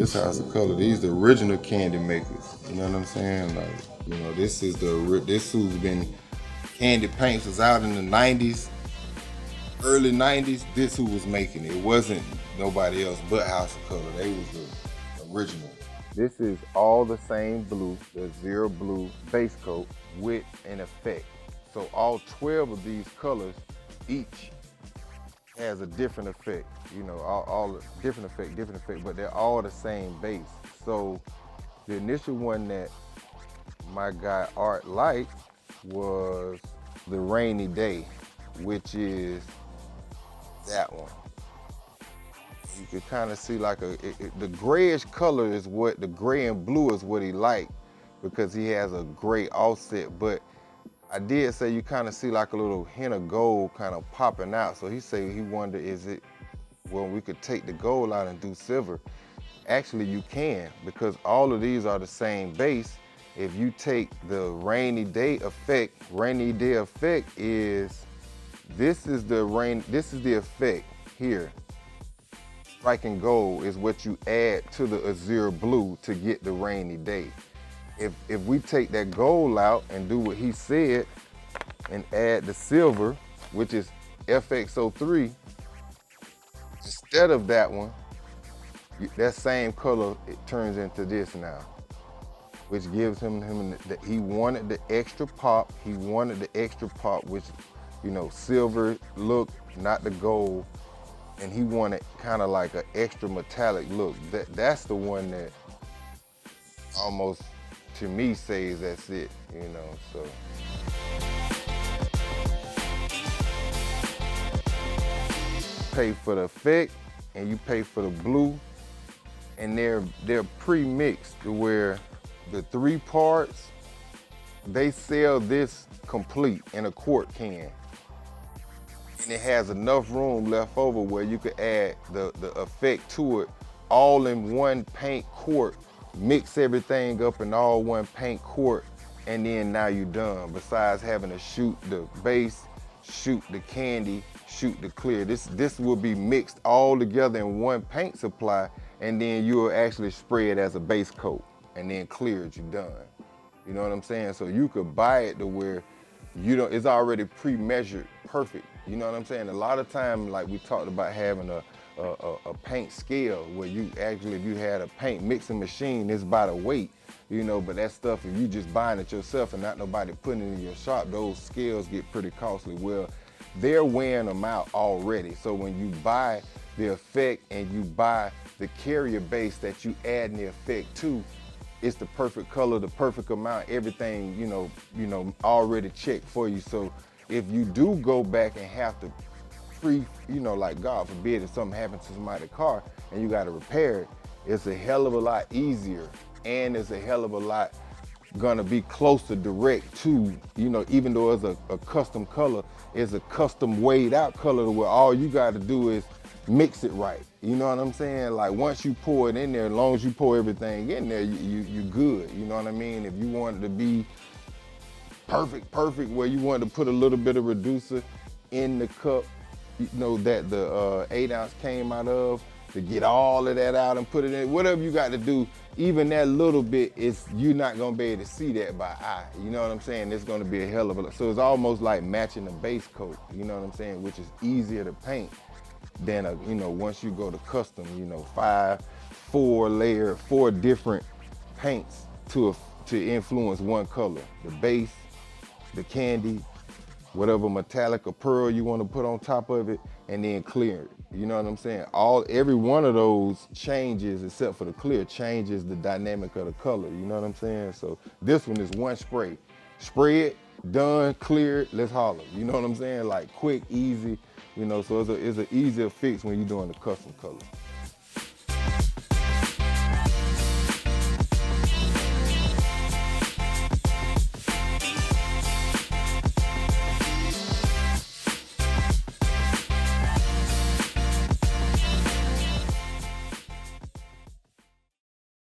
this house of color. These the original candy makers. You know what I'm saying? Like, you know, this who's been candy paints was out in the 90s, early 90s. This who was making it. It wasn't nobody else but House of Color. They was the original. This is all the same blue, the zero blue base coat with an effect. So all 12 of these colors, each has a different effect. You know, all different effect, but they're all the same base. So the initial one that my guy Art liked was the Rainy Day, which is that one. You can kind of see like the grayish color is what, the gray and blue is what he liked because he has a gray offset, but I did say you kind of see like a little hint of gold kind of popping out. So he said he wondered, is it, well, we could take the gold out and do silver. Actually, you can, because all of these are the same base. If you take the rainy day effect is, this is the effect here. Striking gold is what you add to the azure blue to get the rainy day. If we take that gold out and do what he said and add the silver, which is FX03, instead of that one, that same color, it turns into this now, which gives him he wanted the extra pop. He wanted the extra pop, which, you know, silver look, not the gold. And he wanted kind of like an extra metallic look. That's the one that almost, to me, says that's it, you know, so. Pay for the effect and you pay for the blue, and they're pre-mixed to where the 3 parts, they sell this complete in a quart can. And it has enough room left over where you could add the effect to it all in one paint quart, mix everything up in all one paint quart, and then now you're done. Besides having to shoot the base, shoot the candy, shoot the clear. This will be mixed all together in one paint supply, and then you'll actually spray it as a base coat, and then clear it, you're done. You know what I'm saying? So you could buy it to where it's already pre-measured perfect. You know what I'm saying? A lot of time, like we talked about having a paint scale where you actually, if you had a paint mixing machine, it's by the weight, you know, but that stuff, if you just buying it yourself and not nobody putting it in your shop, those scales get pretty costly. Well, they're weighing them out already. So when you buy the effect and you buy the carrier base that you add the effect to, it's the perfect color, the perfect amount, everything, you know, already checked for you. So if you do go back and have to like God forbid if something happens to somebody's car and you got to repair it, it's a hell of a lot easier, and it's a hell of a lot gonna be closer direct to, you know, even though it's a custom color, it's a custom weighed out color to where all you got to do is mix it right. You know what I'm saying? Like once you pour it in there, as long as you pour everything in there, you good. You know what I mean? If you want it to be perfect, where you want to put a little bit of reducer in the cup, you know, that the 8 ounce came out of, to get all of that out and put it in, whatever you got to do, even that little bit, you're not gonna be able to see that by eye. You know what I'm saying? It's gonna be a hell of a lot. So it's almost like matching the base coat, you know what I'm saying? Which is easier to paint than you know, once you go to custom, you know, 4 different paints to influence one color. The base, the candy, whatever metallic or pearl you want to put on top of it, and then clear it. You know what I'm saying? Every one of those changes, except for the clear, changes the dynamic of the color. You know what I'm saying? So this one is one spray. Spray it, done, clear it, let's holler. You know what I'm saying? Like quick, easy, you know, so it's an easier fix when you're doing the custom color.